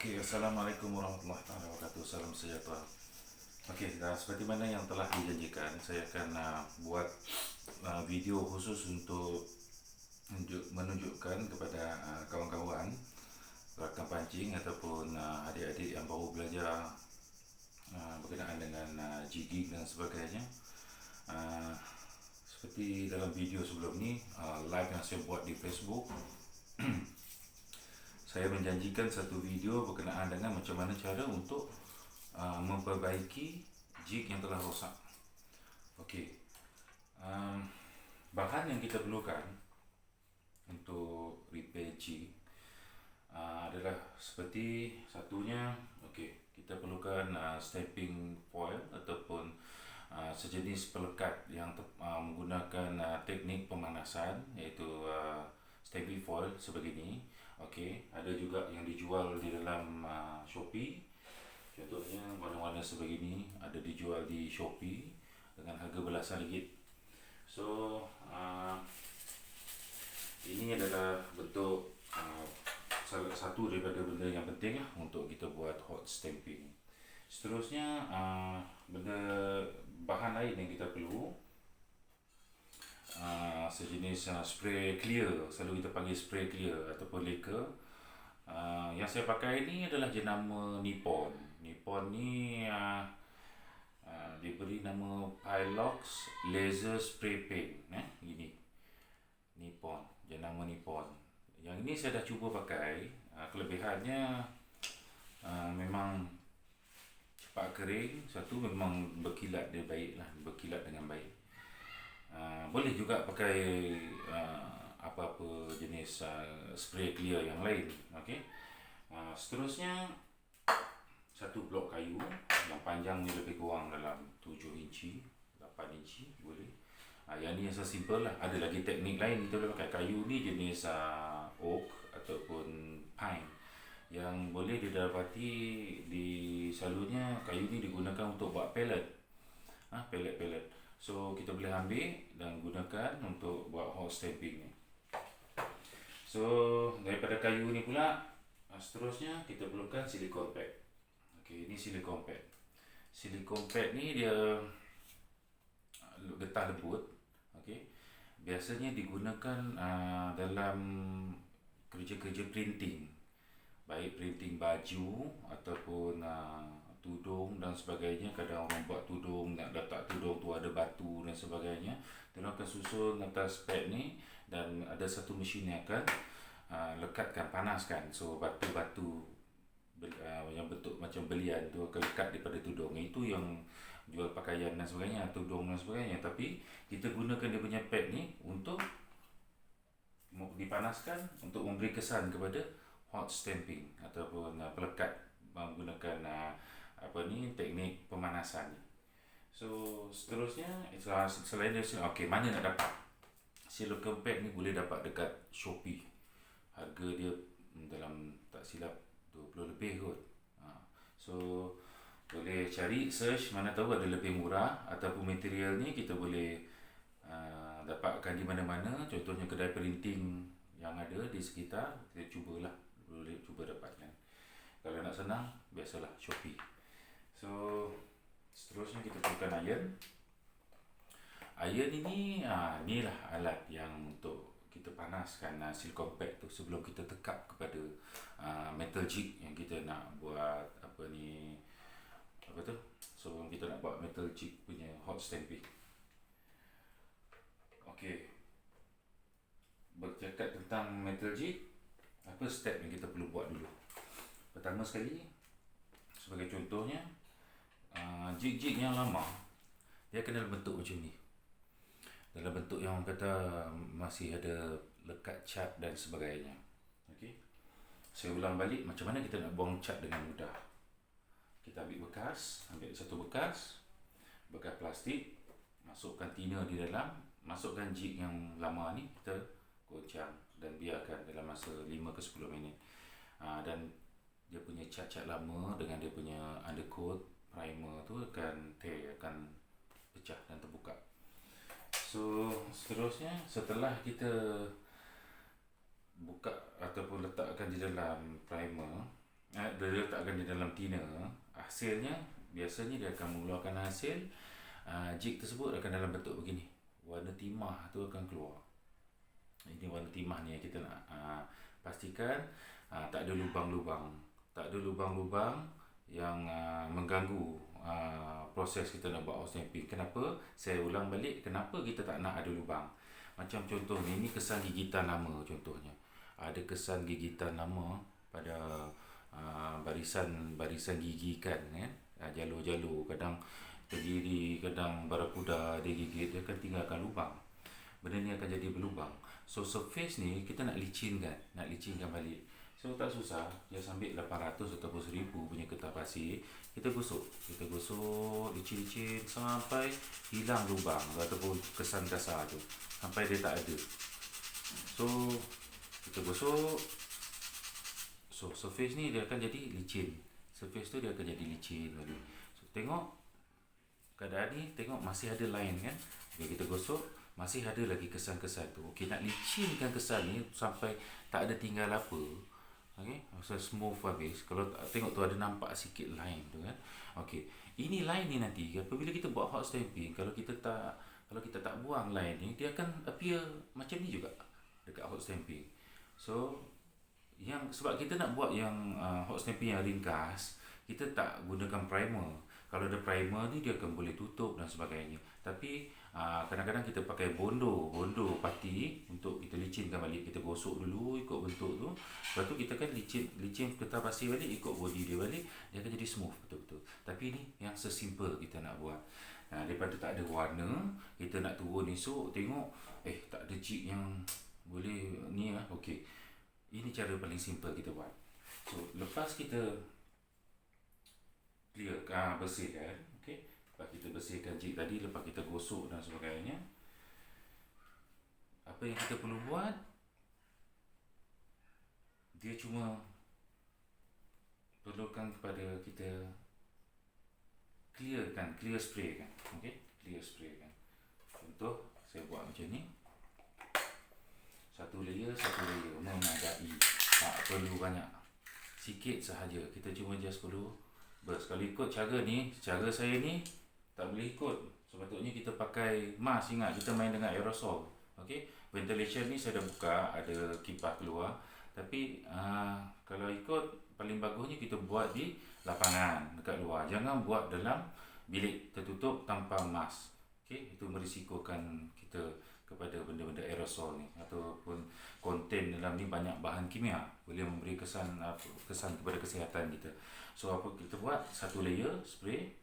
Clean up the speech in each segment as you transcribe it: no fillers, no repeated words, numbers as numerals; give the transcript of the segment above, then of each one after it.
Okey, Assalamualaikum warahmatullahi wabarakatuh. Salam sejahtera. Okey, seperti mana yang telah dijanjikan, saya akan buat video khusus untuk menunjukkan kepada kawan-kawan rakan pancing ataupun adik-adik yang baru belajar berkenaan dengan jigging dan sebagainya. Seperti dalam video sebelum ni, live yang saya buat di Facebook, saya menjanjikan satu video berkenaan dengan macam mana cara untuk memperbaiki jig yang telah rosak. Okey, bahan yang kita perlukan untuk repair jig adalah seperti satunya. Okey, kita perlukan stamping foil ataupun sejenis pelekat yang menggunakan teknik pemanasan, iaitu stamping foil sebegini. Okey, ada juga yang dijual di dalam Shopee. Contohnya warna-warna sebegini ada dijual di Shopee dengan harga belasan ringgit. So ini adalah bentuk salah satu daripada benda yang penting untuk kita buat hot stamping. Seterusnya bahan lain yang kita perlu sejenis spray clear. Selalu kita panggil spray clear ataupun lacquer. Yang saya pakai ni adalah jenama Nippon. Nippon ni diberi nama Pilox Laser Spray Paint. Gini, Nippon, jenama Nippon. Yang ini saya dah cuba pakai. Kelebihannya memang cepat kering. Satu, memang berkilat dia baik lah, berkilat dengan baik. Boleh juga pakai apa-apa jenis spray clear yang lain. Okey. Seterusnya satu blok kayu yang panjangnya lebih kurang dalam 7 inci, 8 inci boleh. Yang ni asal simple lah. Ada lagi teknik lain kita boleh pakai. Kayu ni jenis oak ataupun pine yang boleh didapati di selalunya. Kayu ni digunakan untuk buat pellet. Pellet. So kita boleh ambil dan gunakan untuk buat hot stamping ni. So daripada kayu ni pula, seterusnya kita perlukan silicone pad. Okey, ini silicone pad. Silicone pad ni dia getah lembut. Okey. Biasanya digunakan dalam kerja-kerja printing. Baik printing baju ataupun tudung dan sebagainya. Kadang orang buat tudung, nak letak tudung tu ada batu dan sebagainya, dia akan susun atas pad ni, dan ada satu mesin yang akan lekatkan, panaskan. So batu-batu yang bentuk macam belian tu akan lekat daripada tudung. Itu yang jual pakaian dan sebagainya, tudung dan sebagainya. Tapi kita gunakan dia punya pad ni untuk dipanaskan, untuk memberi kesan kepada hot stamping ataupun pelekat menggunakan teknik pemanasan. So seterusnya, selain dari mana nak dapat silicone pad ni? Boleh dapat dekat Shopee. Harga dia dalam, tak silap, 20 lebih kot. So boleh cari, search, mana tahu ada lebih murah. Ataupun material ni kita boleh dapatkan di mana-mana. Contohnya kedai printing yang ada di sekitar, kita cubalah, boleh cuba dapatkan. Kalau nak senang, biasalah Shopee. So seterusnya kita perlukan iron. Iron ini inilah alat yang untuk kita panaskan silicone pad tu sebelum kita tekap kepada metal jig yang kita nak buat sebelum kita nak buat metal jig punya hot stamping. Okey, bercakap tentang metal jig, apa step yang kita perlu buat dulu? Pertama sekali, sebagai contohnya, jig-jig yang lama dia akan dalam bentuk macam ni, dalam bentuk yang orang kata masih ada lekat cat dan sebagainya. Okey, saya ulang balik, macam mana kita nak buang cat dengan mudah. Kita ambil satu bekas plastik, masukkan thinner di dalam, masukkan jig yang lama ni, kita goncang dan biarkan dalam masa 5 ke 10 minit. Dan dia punya cat-cat lama dengan dia punya undercoat primer tu akan pecah dan terbuka. So seterusnya, setelah kita buka ataupun letakkan di dalam primer, dia letakkan di dalam tiner, hasilnya biasanya dia akan mengeluarkan hasil jig tersebut akan dalam bentuk begini. Warna timah tu akan keluar. Ini warna timah ni yang kita nak pastikan tak ada lubang-lubang. Tak ada lubang-lubang yang mengganggu proses kita nak buat house stamping. Kenapa? Saya ulang balik, kenapa kita tak nak ada lubang? Macam contoh ni, ini kesan gigitan lama contohnya. Ada kesan gigitan lama pada barisan gigi ikan kan. Jalur-jalur, kadang tergiri, kadang barakuda dia gigit, dia akan tinggalkan lubang. Benda ni akan jadi berlubang. So surface ni kita nak licinkan balik. So tak susah, just ambil 800 ataupun 1000 punya kertas pasir, kita gosok, licin-licin sampai hilang lubang ataupun kesan kasar tu, sampai dia tak ada. So kita gosok, so surface ni dia akan jadi licin, surface tu dia akan jadi licin lagi. So tengok keadaan ni, tengok masih ada line kan. Okay, kita gosok, masih ada lagi kesan-kesan tu. Okey, nak licinkan kesan ni sampai tak ada tinggal apa. Okey, so smooth habis. Kalau tengok tu ada nampak sikit line tu kan. Okey, ini line ni nanti apabila kita buat hot stamping, kalau kita tak buang line ni, dia akan appear macam ni juga dekat hot stamping. So sebab kita nak buat yang hot stamping yang ringkas, kita tak gunakan primer. Kalau ada primer ni dia akan boleh tutup dan sebagainya. Tapi kadang-kadang kita pakai bondo pati untuk kita licinkan balik. Kita gosok dulu ikut bentuk tu. Lepas tu kita kan licin kertas pasir balik ikut body dia balik, dia akan jadi smooth betul-betul. Tapi ni yang sesimple kita nak buat. Daripada tak ada warna, kita nak turun esok tengok tak ada jig yang boleh ni lah. Okey. Ini cara paling simple kita buat. So lepas kita clear bersihkan, okey. Lepas kita bersihkan jig tadi, lepas kita gosok dan sebagainya, apa yang kita perlu buat, dia cuma perlukan kepada kita clear spray kan. Okey, clear spray kan. Contoh saya buat macam ni, satu layer memadai, tak perlu banyak, sikit sahaja. Kita cuma just perlu kalau ikut cara saya ni tak boleh ikut. Sepatutnya kita pakai mask. Ingat, kita main dengan aerosol. Okey, ventilation ni saya dah buka, ada kipas keluar. Tapi kalau ikut, paling bagusnya kita buat di lapangan dekat luar. Jangan buat dalam bilik tertutup tanpa mask. Okey, itu merisikokan kita kepada benda-benda aerosol ni, ataupun konten dalam ni banyak bahan kimia, boleh memberi kesan kepada kesihatan kita. So apa kita buat, satu layer spray,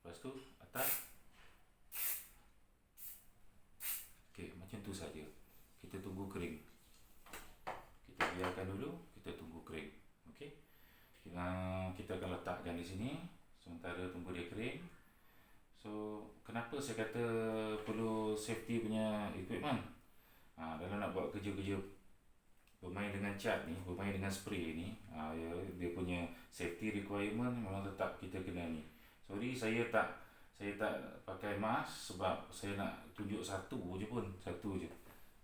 lepas tu atas. Okey, macam tu saja. Kita tunggu kering. Kita biarkan dulu, kita tunggu kering. Okey. Kita akan letakkan di sini sementara tunggu dia kering. So kenapa saya kata perlu safety punya equipment? Dalam nak buat kerja-kerja bermain dengan cat ni, bermain dengan spray ni, dia punya safety requirement memang tetap kita kena ni. Sorry, saya tak pakai mask sebab saya nak tunjuk satu je.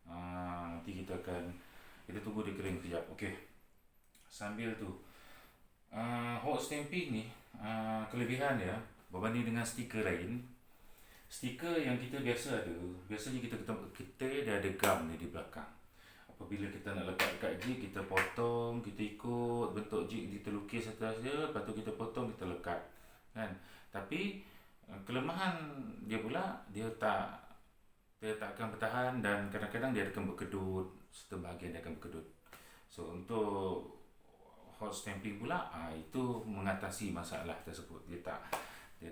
Nanti kita tunggu dia kering sekejap. Okey. Sambil tu, hot stamping ni, kelebihan dia berbanding dengan stiker lain. Stiker yang kita biasanya kita dah ada gum ni di belakang. Apabila kita nak letak dekat jig, kita potong, kita ikut bentuk jig, kita lukis atas dia, lepas tu kita potong, kita lekat kan. Tapi kelemahan dia pula, dia tak akan bertahan, dan kadang-kadang dia akan berkedut, serta bahagian dia akan berkedut. So untuk hot stamping pula, itu mengatasi masalah tersebut. Dia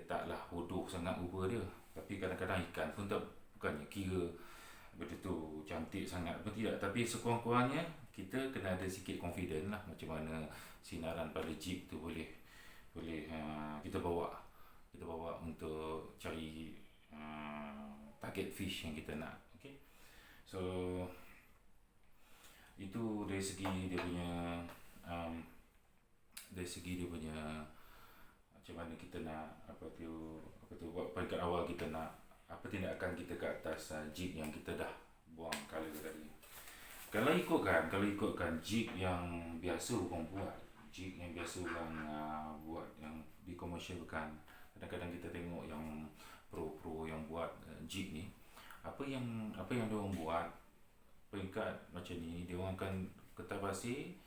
taklah bodoh sangat ubah dia. Tapi kadang-kadang ikan pun bukannya kira benda tu cantik sangat pun tidak, tapi sekurang-kurangnya kita kena ada sikit confident lah macam mana sinaran pada jig tu boleh kita bawa untuk cari target fish yang kita nak. Okay, so itu dari segi dia punya macam mana kita nak buat peringkat awal, kita nak apa tindakan kita ke atas jig yang kita dah buang colour tadi. kalau ikutkan jig yang biasa orang buat, jig yang biasa orang buat yang dikomersialkan. Kadang-kadang kita tengok yang pro-pro yang buat jig ni, apa yang dia orang buat, peringkat macam ni dia orang akan ketat basi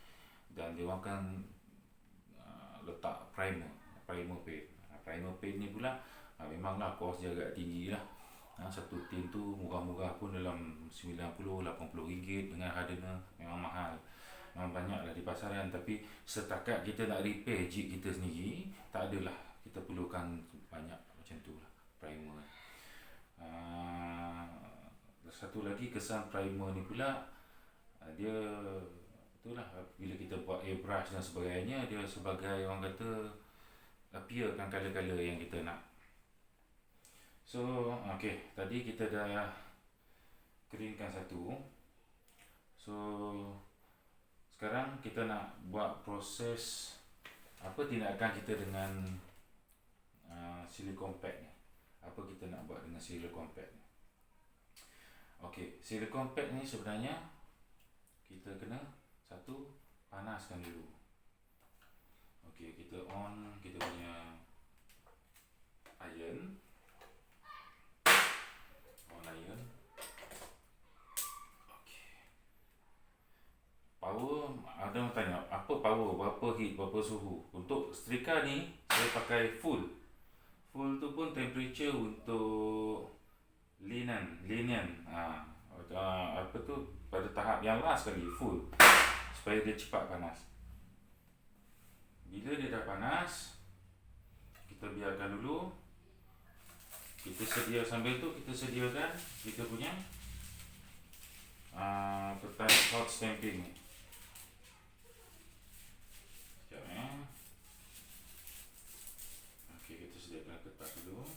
dan dia orang akan letak primer paint. Primer paint ni pula memanglah kos dia agak tinggi lah. Satu tin tu murah-murah pun dalam 90-80 ringgit, dengan harganya memang mahal, memang banyak lah di pasaran. Tapi setakat kita nak repair jig kita sendiri, tak adalah kita perlukan banyak macam tu lah primer. Satu lagi kesan primer ni pula, dia itulah bila kita buat airbrush dan sebagainya, dia sebagai orang kata appearkan colour-colour yang kita nak. So tadi kita dah keringkan satu. So sekarang kita nak buat proses apa tindakan kita dengan silikon pad ni. Apa kita nak buat dengan silikon pad ni? Silikon pad ni sebenarnya kita kena satu panaskan dulu. Kita on kita punya iron. Power, ada orang tanya apa power, berapa heat, berapa suhu. Untuk setrika ni saya pakai full tu pun temperature untuk linen apa tu pada tahap yang last sekali full, supaya dia cepat panas. Bila dia dah panas, kita biarkan dulu. Sambil tu kita sediakan kita punya kertas hot stamping ni. Kita sediakan kertas dulu.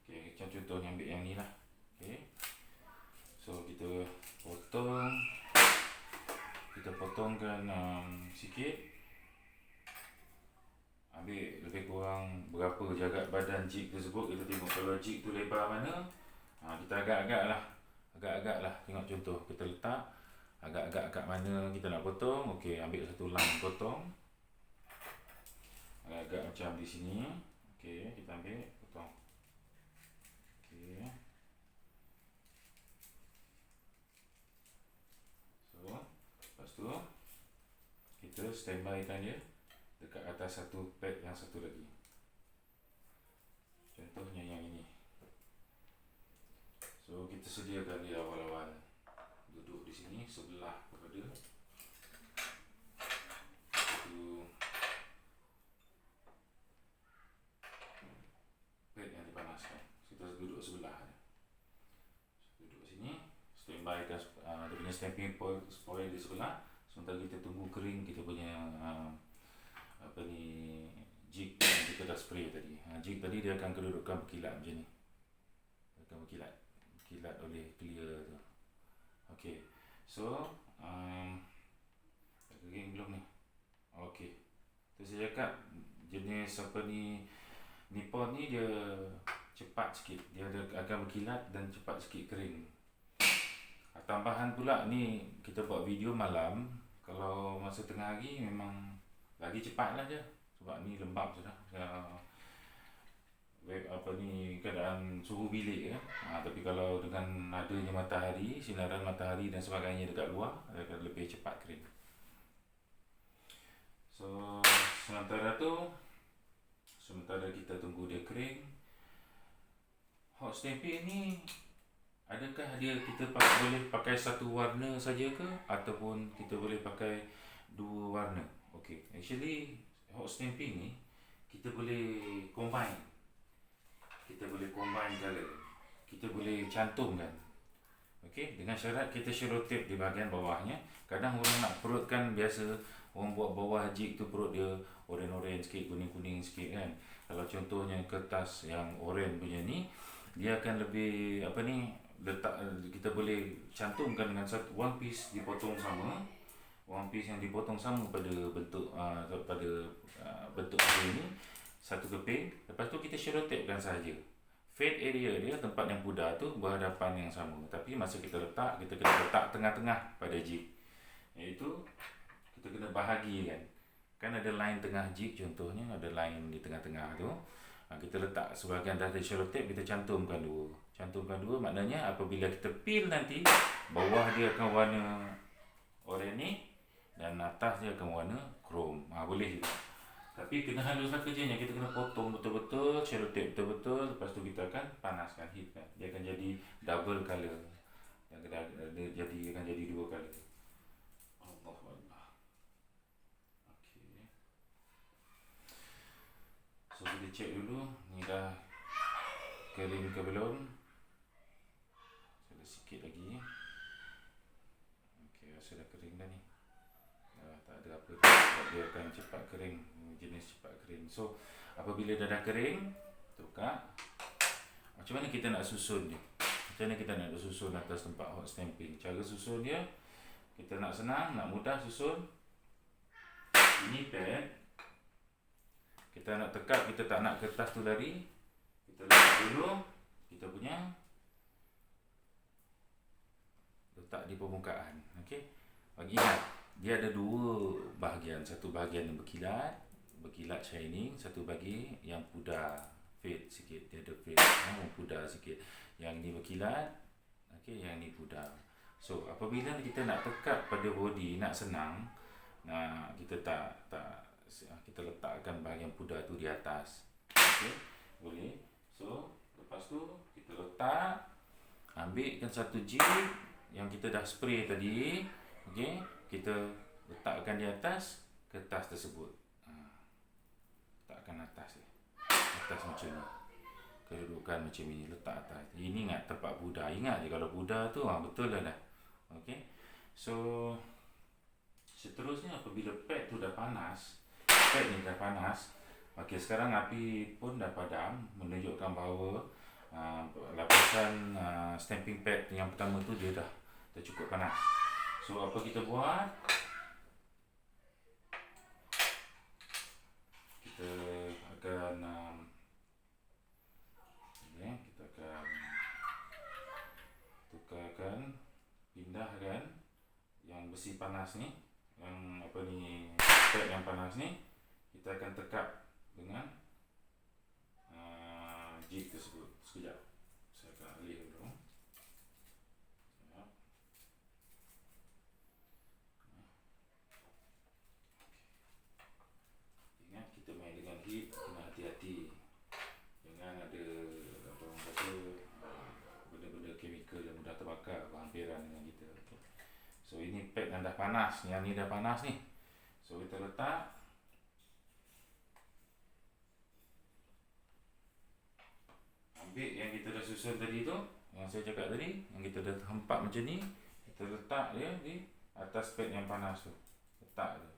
Macam contohnya ambil yang ni lah. So kita potongkan sikit. Ambil lebih kurang berapa jarak badan jig tersebut. Kita tengok kalau jig tu lebar mana, kita agak-agak lah. Tengok contoh, kita letak agak-agak kat mana kita nak potong. Ambil satu line potong agak-agak macam di sini. Kita ambil potong. So lepas tu kita standby kan dia dekat atas satu pad yang satu lagi. Contohnya yang ini. So kita sediakan dia awal-awal duduk di sini sebelah kepada satu pad yang dipanaskan. Kita duduk sebelah dia. Duduk sini, standbykan dia punya stamping foil di sebelah. Sementara kita tunggu kering kita punya jig yang kita dah spray tadi. Jig tadi dia akan kedudukan berkilat macam ni. Dia akan berkilat oleh clear tu. So kering belum ni? Tu saya cakap jenis Nippon ni dia cepat sikit, dia akan berkilat dan cepat sikit kering. Tambahan pula ni kita buat video malam, kalau masa tengah hari memang lagi cepat lah je, sebab ni lembab sudah. Keadaan suhu bilik kan. Tapi kalau dengan adanya matahari, sinaran matahari dan sebagainya dekat luar, akan lebih cepat kering. So sementara kita tunggu dia kering, hot stamping ni adakah kita boleh pakai satu warna saja ke, ataupun kita boleh pakai dua warna? Actually hot stamping ni kita boleh combine colour, kita boleh cantumkan. Dengan syarat kita selotip di bahagian bawahnya. Kadang orang nak perutkan, biasa orang buat bawah jig tu perut dia oren-oren sikit, kuning-kuning sikit kan. Kalau contohnya kertas yang oren punya ni, dia akan lebih kita boleh cantumkan dengan satu one piece dipotong sama. One piece yang dipotong sama pada bentuk bentuk ini, satu keping. Lepas tu kita selotipkan sahaja, fade area dia, tempat yang pudar tu berhadapan yang sama. Tapi masa kita letak, kita kena letak tengah-tengah pada jig. Iaitu kita kena bahagikan. Kan ada line tengah jig contohnya, ada line di tengah-tengah tu. Kita letak sebahagian dari selotip, kita cantumkan dua. Cantumkan dua maknanya apabila kita peel nanti, bawah dia akan warna oranye ni dan atas dia akan warna chrome. Boleh juga. Tapi kena haluslah kerjanya, kita kena potong betul-betul, selotip betul-betul, lepas tu kita akan panaskan, heatkan. Dia akan jadi double colour. Dia akan jadi dua colour. Allahuakbar. Okey. So kita cek dulu ni dah kering ke belum. Ada sikit lagi. Okey, rasa dah kering dah ni. Tak ada apa dah, dia akan cepat kering, jenis cepat kering. So apabila dah kering, tukar. Macam mana kita nak susun dia? Macam mana kita nak susun atas tempat hot stamping? Cara susun dia, kita nak senang, nak mudah susun. Ini pad. Kita nak tekap, kita tak nak kertas tu lari. Kita letak dulu kita punya, letak di permukaan. Okey. Bagi ingat, dia ada dua bahagian. Satu bahagian yang berkilat shining, satu bagi yang pudar, fade sikit. Dia ada fade, pudar sikit. Yang ni berkilat, okey, yang ni pudar. So apabila kita nak tekap pada body, nak senang, kita kita letakkan bahagian pudar tu di atas. Okey, boleh. So lepas tu kita letak, ambilkan satu jig yang kita dah spray tadi. Okey, kita letakkan di atas kertas tersebut. Letakkan atas dia. Atas macam ni. Kedudukan macam ni, letak atas. Ini ingat tempat pudar. Ingat je kalau pudar tu betul dah. Okey. So seterusnya apabila pad tu dah panas, pad ni dah panas. Okey, sekarang api pun dah padam, menunjukkan bahawa lapisan stamping pad yang pertama tu dia dah cukup panas. So apa kita buat? Kita akan tukarkan, pindahkan yang besi panas ni, yang pad yang panas ni, kita akan tekap dengan jig tersebut. Sekejap, saya akan alih dulu. Ingat, kita main dengan heat, kena hati-hati. Jangan ada orang kata benda-benda chemical yang mudah terbakar berhampiran dengan kita. So ini pad yang dah panas, yang ni dah panas ni. So kita letak. Ambil yang kita dah susun tadi tu, yang saya cakap tadi, yang kita dah hempak macam ni, kita letak dia di atas pad yang panas tu. Letak dia.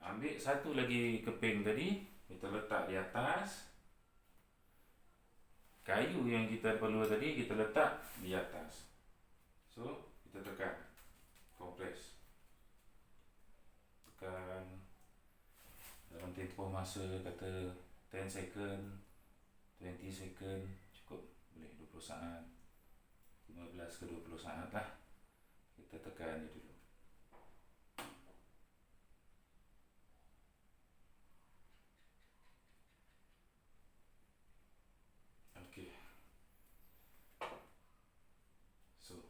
Ambil satu lagi keping tadi, kita letak di atas. Kayu yang kita perlu tadi, kita letak di atas. So kita tekan, kompres. Tekan dalam tempoh masa kata 10 second, 20 second, cukup, boleh 20 saat, 15 ke 20 saat lah. Kita tekan je dulu. Okey. So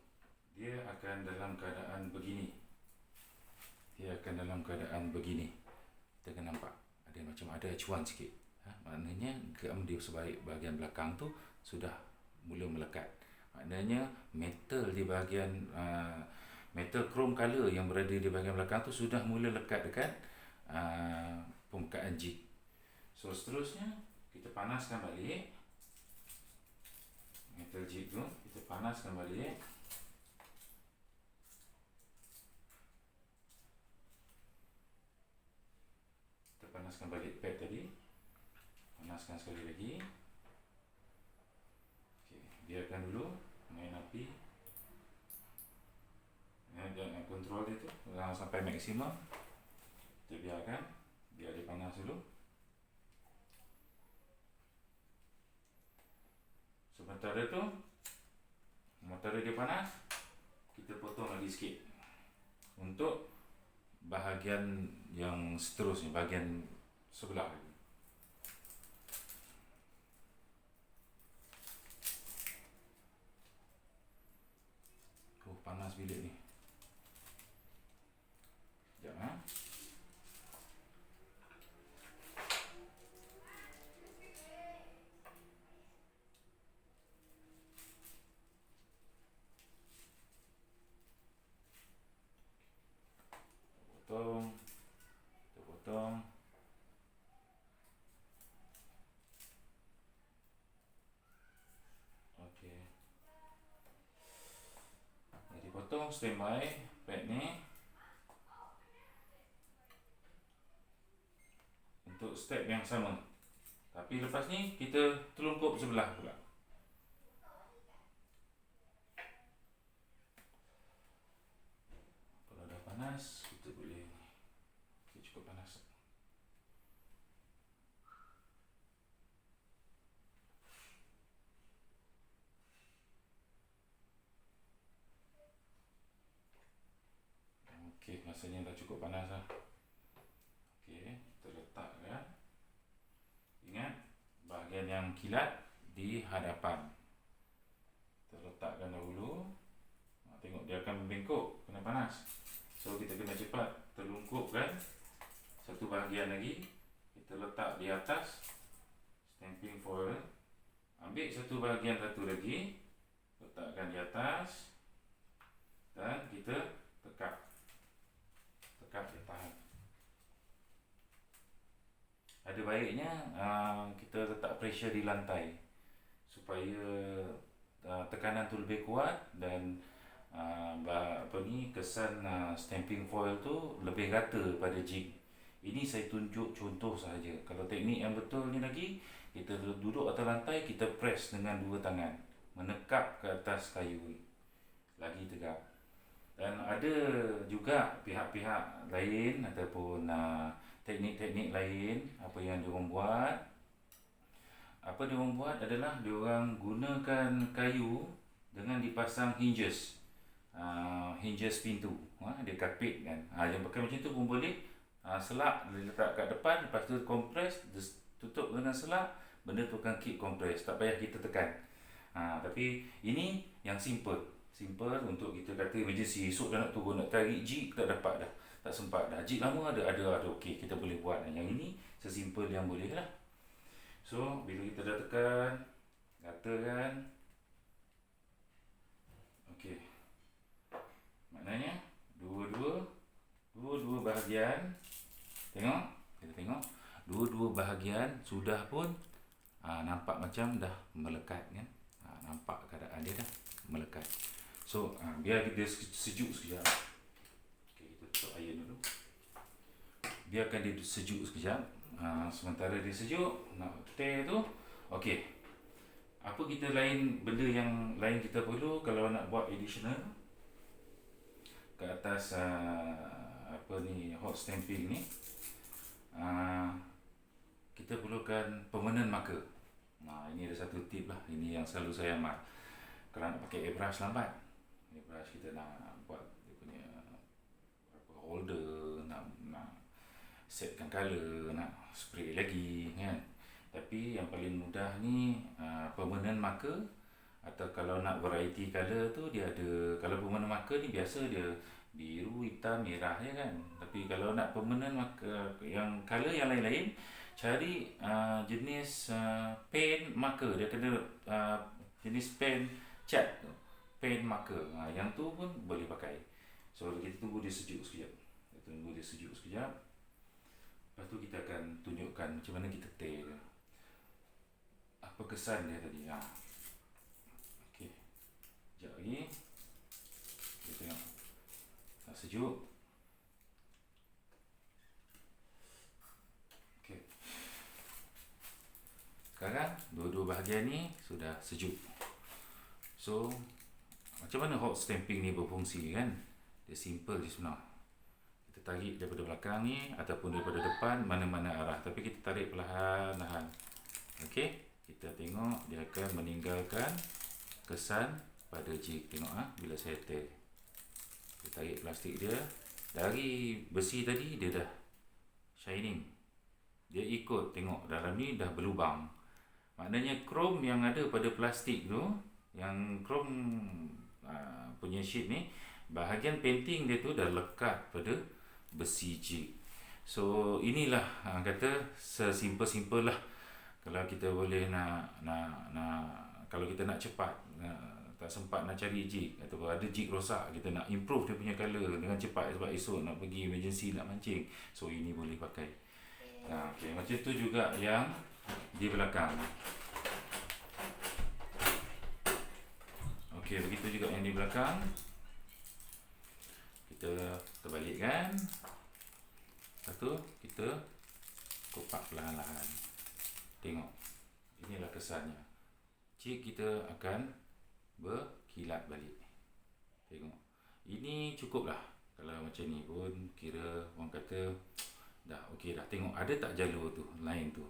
dia akan dalam keadaan begini. Kita akan nampak ada macam ada acuan sikit. Maknanya gam di sebaik bahagian belakang tu sudah mula melekat. Maknanya metal di bahagian metal chrome color yang berada di bahagian belakang tu sudah mula lekat dekat permukaan jig. So seterusnya kita panaskan balik metal jig tu, kita panaskan balik. Kita panaskan balik pad tadi. Panaskan sekali lagi. Okey, biarkan dulu main api. Jangan kontrol dia tu sampai maksimum. Kita biarkan, biar dia panas dulu. Sementara tu sementara dia panas, kita potong lagi sikit untuk bahagian yang seterusnya, bahagian sebelah lagi. Panas bilik ni. Sekejap kita potong. Okey. Jadi potong, standby pad ni untuk step yang sama. Tapi lepas ni kita telungkup sebelah pula. Kalau dah panas, kita boleh. Okay, cukup panas. Okey, rasanya dah cukup panas lah. Okey, kita letakkan. Ingat, bahagian yang kilat di hadapan. Kita letakkan dahulu. Tengok dia akan membengkok, kena panas. So kita kena cepat terlungkupkan satu bahagian lagi. Kita letak di atas stamping foil. Ambil satu bahagian satu lagi, letakkan di atas, dan kita tekan dia tahan. Ada baiknya kita letak pressure di lantai supaya tekanan tu lebih kuat dan kesan stamping foil tu lebih rata pada jig. Ini saya tunjuk contoh sahaja. Kalau teknik yang betul ni lagi, kita duduk atas lantai, kita press dengan dua tangan, menekap ke atas kayu lagi tegak. Dan ada juga pihak-pihak lain ataupun teknik-teknik lain apa yang diorang buat. Apa diorang buat adalah diorang gunakan kayu dengan dipasang hinges. Hinges pintu. Dia kapit kan. Yang pakai macam tu pun boleh. Selak letak kat depan, lepas tu kompres, tutup dengan selak, benda tu akan keep kompres. Tak payah kita tekan. Tapi ini yang simple untuk kita kata emergency, esok dah nak turun, nak tarik jig, tak dapat dah, tak sempat dah, jig lama ada, okey, kita boleh buat. Yang ini sesimpel yang boleh lah. So bila kita dah tekan, ratakan, okey, maknanya dua-dua bahagian, kita tengok dua-dua bahagian sudah pun nampak macam dah melekat kan. Nampak keadaan dia dah melekat. So biar dia sejuk sekejap. Okay, kita tutup air dulu. Biarkan dia sejuk sekejap. Sementara dia sejuk, nak tear tu, okey. Apa kita benda yang lain kita perlu kalau nak buat additional ke atas hot stamping ni, kita perlukan permanent marker. Ini ada satu tip lah. Ini yang selalu saya amal. Kalau nak pakai airbrush lambat, airbrush kita nak buat dia punya holder, nak setkan colour, nak spray lagi kan. Tapi yang paling mudah ni permanent marker. Atau kalau nak variety colour tu, dia ada. Kalau permanent marker ni biasa dia biru, hitam, merah je kan. Tapi kalau nak permanent marker yang colour yang lain-lain, cari jenis pen marker. Dia kena jenis pen cat tu, pen marker. Yang tu pun boleh pakai. So kita tunggu dia sejuk sekejap. Lepas tu kita akan tunjukkan macam mana kita tear dia. Apa kesan dia tadi. Okey. Sekejap lagi. Kita tengok. Dah sejuk. Okey. Sekarang dua-dua bahagian ni sudah sejuk. So macam mana hot stamping ni berfungsi kan? Dia simple je sebenarnya. Kita tarik daripada belakang ni ataupun daripada depan, mana-mana arah. Tapi kita tarik perlahan-lahan. Okey. kita tengok dia akan meninggalkan kesan pada jig. Tengok bila saya tear. Saya tarik plastik dia. Dari besi tadi dia dah shining. Dia ikut, tengok dalam ni dah berlubang. Maknanya krom yang ada pada plastik tu, yang krom punya sheet ni, bahagian painting dia tu dah lekat pada besi jig. So inilah kata sesimpel-simpel lah. Kalau kita boleh nak kalau kita nak cepat, tak sempat nak cari jig atau ada jig rosak, kita nak improve dia punya color dengan cepat sebab esok nak pergi emergency nak mancing, so ini boleh pakai. Okay, macam tu juga yang di belakang. Okay, begitu juga yang di belakang. Kita terbalikkan. Lepas tu kita kopak perlahan-lahan. Tengok, inilah kesannya. Jig kita akan berkilat balik. Tengok, ini cukup lah. Kalau macam ni pun kira orang kata dah okey dah. Tengok ada tak jalur tu, line tu.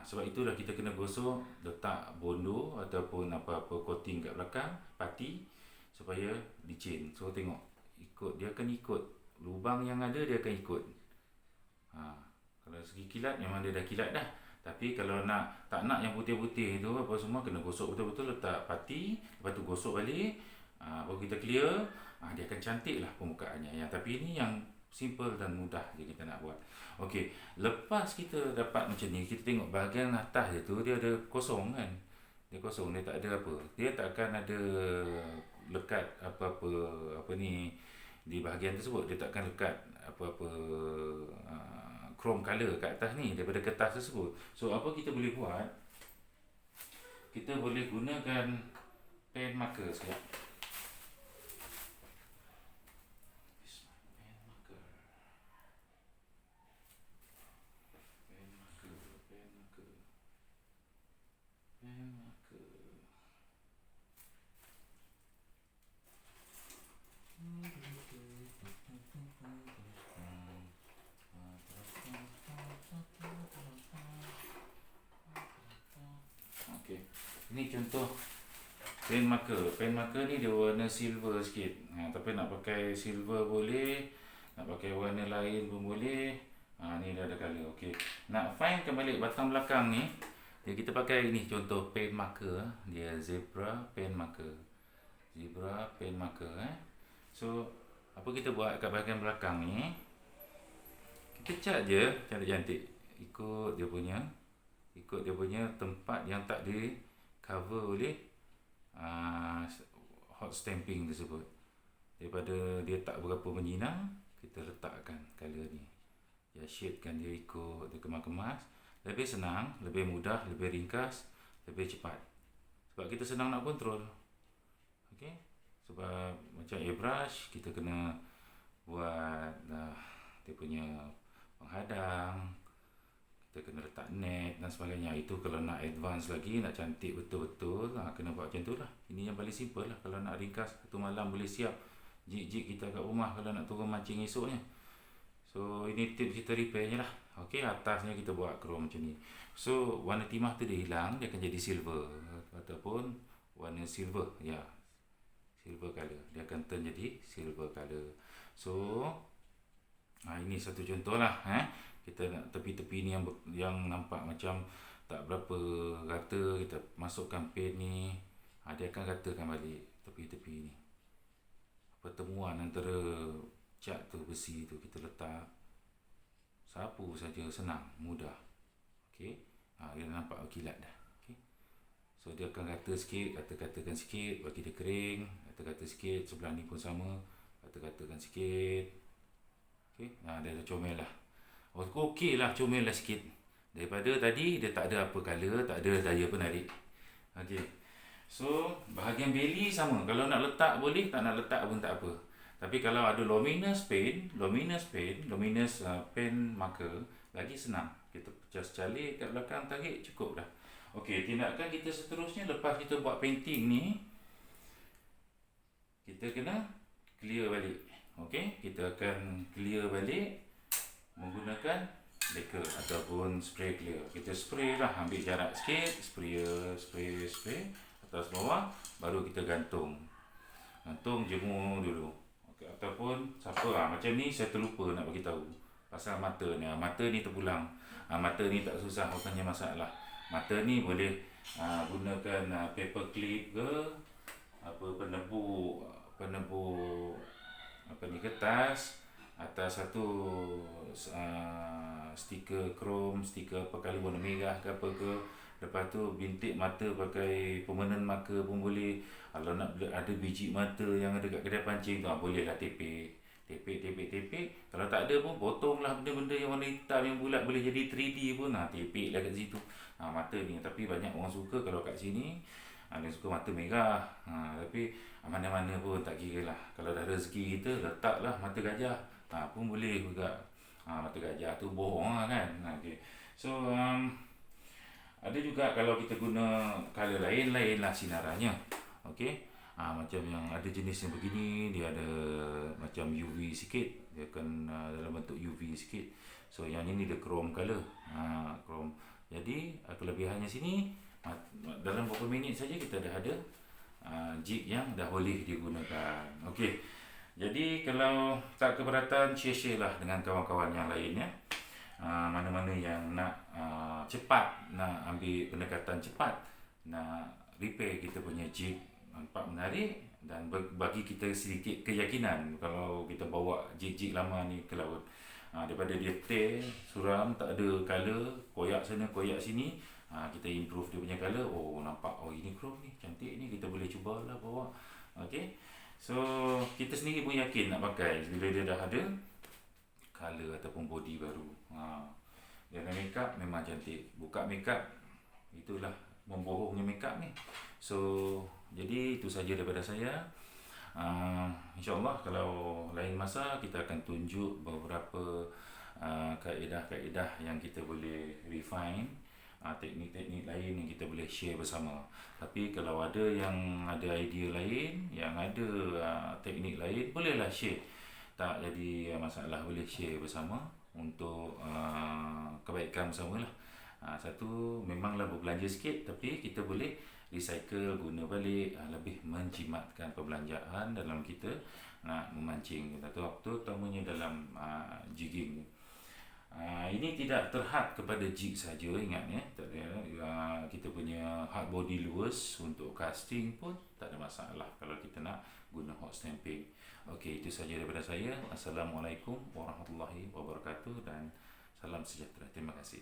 Sebab itulah kita kena gosok, letak bondo ataupun apa-apa coating kat belakang pati supaya licin. So tengok, dia akan ikut lubang yang ada, dia akan ikut. Kalau segi kilat memang dia dah kilat dah. Tapi kalau tak nak yang putih-putih tu apa semua, kena gosok betul-betul, letak pati, lepas tu gosok balik, baru kita clear, dia akan cantik lah permukaannya. Tapi ini yang simple dan mudah je kita nak buat. Okey, lepas kita dapat macam ni, kita tengok bahagian atas dia tu, dia ada kosong kan. Dia kosong, dia tak ada apa. Dia tak akan ada lekat apa ni di bahagian tersebut. Dia tak akan lekat apa-apa chrome color kat atas ni daripada kertas tersebut. So apa kita boleh buat? Kita boleh gunakan pen marker sekejap. Ini contoh pen marker. Pen marker ni dia warna silver sikit. Tapi nak pakai silver boleh, nak pakai warna lain pun boleh. Ni dah ada colour. Okey. Nak finekan balik batang belakang ni, kita pakai ni contoh pen marker. Dia zebra pen marker. Zebra pen marker So apa kita buat kat bahagian belakang ni, kita cat je cantik-cantik. Ikut dia punya tempat yang tak di cover oleh hot stamping tersebut. Daripada dia tak berapa menyinar, kita letakkan color ni. Ya, shadekan dia ikut dia kemas-kemas. Lebih senang, lebih mudah, lebih ringkas, lebih cepat. Sebab kita senang nak kontrol. Okey? Sebab macam airbrush, kita kena buat dia punya penghadang, kita kena letak net dan sebagainya. Itu kalau nak advance lagi, nak cantik betul-betul, kena buat macam tu lah. Ini yang paling simple lah. Kalau nak ringkas, satu malam boleh siap jig-jig kita kat rumah kalau nak turun mancing esoknya. So ini tips kita repair je lah. Okey, atasnya kita buat chrome macam ni. So warna timah tu dia hilang, dia akan jadi silver ataupun warna silver. Ya, silver color. Dia akan turn jadi silver color. So ini satu contoh lah. Kita nak tepi-tepi ni yang nampak macam tak berapa rata, kita masukkan paint ni, dia akan ratakan balik tepi-tepi ni. Pertemuan antara cat tu, besi tu, kita letak, sapu saja, senang, mudah. Okey, dia nampak kilat dah. Okey, so dia akan rata sikit, kata-katakan sikit, bagi dia kering, kata-kata sikit, sebelah ni pun sama, kata-katakan sikit. Okey, dia dah comel lah. Okey lah, comel lah sikit. Daripada tadi dia tak ada apa color, tak ada daya penarik. Okey, so bahagian belly sama. Kalau nak letak boleh, tak nak letak pun tak apa. Tapi kalau ada luminous pen marker, lagi senang. Kita pecah secalik kat belakang, tarik, cukup dah. Okey, tindakan kita seterusnya lepas kita buat painting ni, kita kena clear balik. Okey, kita akan clear balik menggunakan lacquer. stiker ataupun spray clear. Kita spray lah, ambil jarak sikit, spray atas bawah, baru kita gantung jemur dulu. Okay. Ataupun siapa macam ni saya terlupa nak bagi tahu pasal mata ni. Mata ni terpulang, mata ni tak susah, bukannya masalah. Mata ni boleh gunakan paper clip ke apa, penebu apa ni, kertas atas satu stiker krom, stiker apa kali warna merah ke apa ke. Lepas tu bintik mata pakai permanent marker pun boleh. Kalau nak ada biji mata yang ada kat kedai pancing tu, boleh lah tepek. Kalau tak ada pun potonglah benda-benda yang warna hitam yang bulat, boleh jadi 3D pun, tepek lah kat situ mata ni. Tapi banyak orang suka kalau kat sini ada suka mata merah. Tapi mana-mana pun tak kira lah. Kalau dah rezeki kita, letaklah mata gajah pun boleh juga. Mata gajah tu bohong lah kan. Okay. So ada juga kalau kita guna color lain lah sinarannya. Okey. Macam yang ada jenis yang begini, dia ada macam UV sikit, dia akan dalam bentuk UV sikit. So yang ini dia chrome color. Chrome. Jadi kelebihannya sini, dalam beberapa minit saja kita dah ada jig yang dah boleh digunakan. Okey. Jadi kalau tak keberatan, share lah dengan kawan-kawan yang lain ya. Mana-mana yang nak cepat, nak ambil pendekatan cepat, nak repair kita punya jig, nampak menarik dan bagi kita sedikit keyakinan kalau kita bawa jig-jig lama ni ke laut. Daripada dia tear, suram, tak ada color, koyak sana, koyak sini, kita improve dia punya color. Nampak, ini chrome ni, cantik ni, kita boleh cubalah bawa. Okay. So kita sendiri pun yakin nak pakai bila dia dah ada color ataupun body baru. Dan makeup memang cantik. Buka makeup, itulah membohongnya makeup ni. So jadi itu saja daripada saya. InsyaAllah kalau lain masa kita akan tunjuk beberapa kaedah-kaedah yang kita boleh refine, teknik-teknik lain yang kita boleh share bersama. Tapi kalau ada yang ada idea lain, yang ada teknik lain, bolehlah share. Tak jadi masalah, boleh share bersama untuk kebaikan bersama lah. Satu, memanglah berbelanja sikit, tapi kita boleh recycle, guna balik, lebih menjimatkan perbelanjaan dalam kita nak memancing. Terutamanya dalam jigging. Ini tidak terhad kepada jig saja, ingat ya. Kita punya hard body lures untuk casting pun tak ada masalah kalau kita nak guna hot stamping. Okey, itu saja daripada saya. Assalamualaikum warahmatullahi wabarakatuh dan salam sejahtera. Terima kasih.